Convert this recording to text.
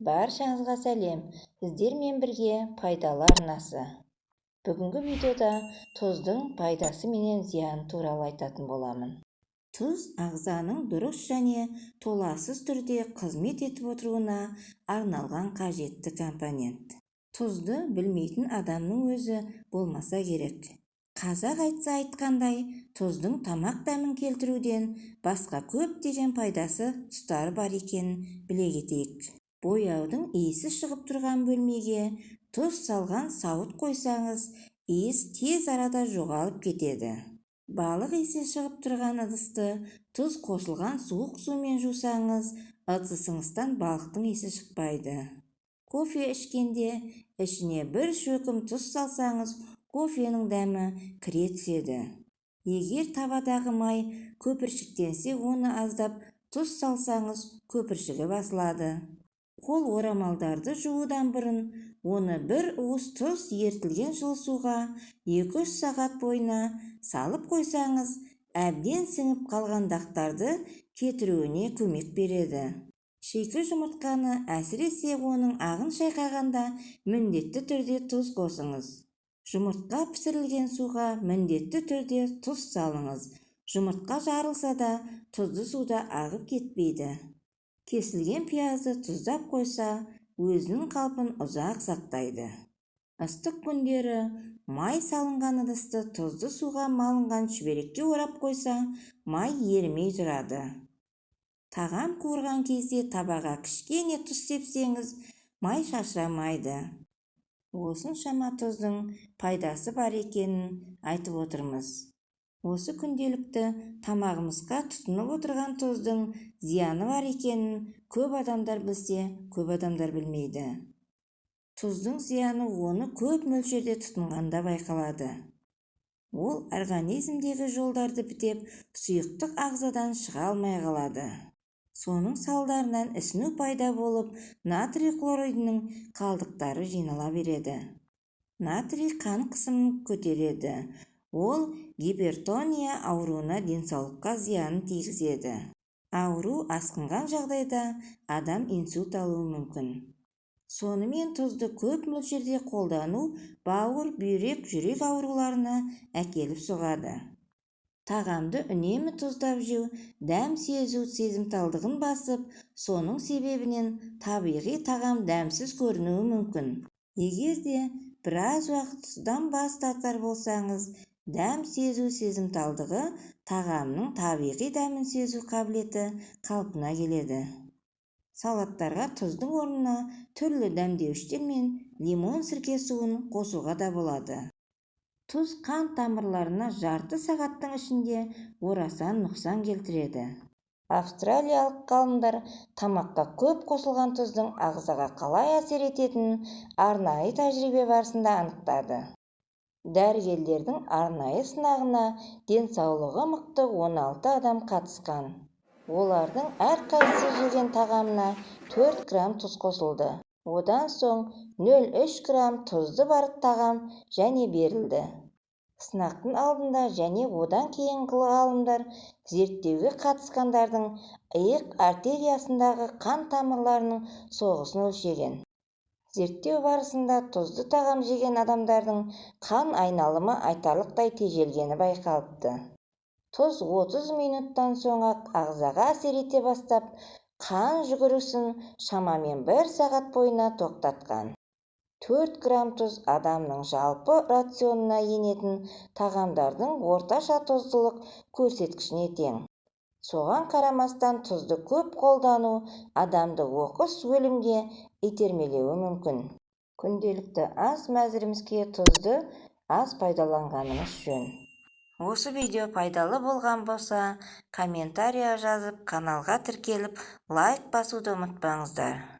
Баршаңызға сәлем. Сіздермен бірге пайдалы арнасы. Бүгінгі видеода тұздың пайдасы менен зияны туралы айтатын боламын. Тұз ағзаның дұрыс және толассыз түрде қызмет етіп отыруына арналған қажетті компонент. Тұзды білмейтін адамның өзі болмаса керек. Қазақ айтса айтқандай, тұздың тамақ дәмін келтіруден басқа көптеген пайдасы тұстары бар екенін біле кетейік. Бояудың иісі шығып тұрған бөлмеге тұз салған сауыт қойсаңыз, иіс тез арада жоғалып кетеді. Балық иісі шығып тұрған ыдысты тұз қосылған суық сумен жусаңыз, ыдысыңыздан балықтың иісі шықпайды. Кофе ішкенде ішіне бір шөкім тұз салсаңыз, кофенің дәмі кіре түседі. Егер табадағы май көпіршіктенсе, оны аздап тұз салсаңыз, көпіршігі басылады. Қол орамалдарды жуудан бұрын оны бір уыс тұз ертілген жылы суға 2-3 сағат бойына салып қойсаңыз, әбден сіңіп қалған дақтарды кетіруіне көмек береді. Шикі жұмыртқаны, әсіресе оның ағын шайқағанда міндетті түрде тұз қосыңыз. Жұмыртқа пісірілген суға міндетті түрде тұз салыңыз. Жұмыртқа жарылса да, тұзды суда ағып кетпейді. Кесілген пиязды тұздап қойса, өзінің қалпын ұзақ сақтайды. Ыстық күндері май салынған ыдысты тұзды суға малынған шүберекке орап қойса, май ерімей тұрады. Тағам қуырған кезде табаға кішкене тұз сепсеңіз, май шашырамайды. Осыншама тұздың пайдасы бар екенін айтып отырмыз. Осы күнделікті тамағымызға тұтынып отырған тұздың зияны бар екенін көп адамдар білсе, көп адамдар білмейді. Тұздың зияны оны көп мөлшерде тұтынғанда байқалады. Ол организмдегі жолдарды бітеп, сұйықтық ағзадан шыға алмай қалады. Соның салдарынан ісіну пайда болып, натрий хлоридінің қалдықтары жинала береді. Натрий қан қысымын көтереді. Ол гипертония ауруына денсаулыққа зиянын тигізеді. Ауру асқынған жағдайда адам инсульт алуы мүмкін. Сонымен тұзды көп мөлшерде қолдану бауыр, бүйрек, жүрек ауруларына әкеліп соғады. Тағамды үнемі тұздап жеу дәм сезу сезімталдығын басып, соның себебінен табиғи тағам дәмсіз көрінуі мүмкін. Егер де біраз уақыт тұздан бас тартар болсаңыз, дәм сезу сезімталдығы тағамның табиғи дәмін сезу қабілеті қалпына келеді. Салаттарға тұздың орнына түрлі дәмдеуіштер мен лимон сірке суын қосуға да болады. Тұз қан тамырларына жарты сағаттың ішінде орасан нұқсан келтіреді. Австралиялық ғалымдар тамаққа көп қосылған тұздың ағзаға қалай әсер ететінін арнайы тәжірибе барысында анықтады. Дәрігерлердің арнайы сынағына денсаулығы мықты 16 адам қатысқан. Олардың әрқайсысы жеген тағамына 4 грамм тұз қосылды. Одан соң 0,3 грамм тұзды бар тағам және берілді. Сынақтың алдында және одан кейін ғалымдар зерттеуге қатысқандардың иық артериясындағы қан тамырларының соғысын өлшеген. Зерттеу барысында тұзды тағам жеген адамдардың қан айналымы айтарлықтай тежелгені байқалыпты. Тұз 30 минуттан соң-ақ ағзаға әсер ете бастап, қан жүгірісін шамамен 1 сағат бойына тоқтатқан. 4 грамм тұз адамның жалпы рационына енетін тағамдардың орташа тұздылық көрсеткішіне тең. Соған қарамастан тұзды көп қолдану адамды оқыс өлімге итермелеуі мүмкін. Күнделікті ас мәзірімізге тұзды аз пайдаланғанымыз жөн. Осы видео пайдалы болған болса, комментария жазып, каналға тіркеліп, лайк басуды ұмытпаңыздар.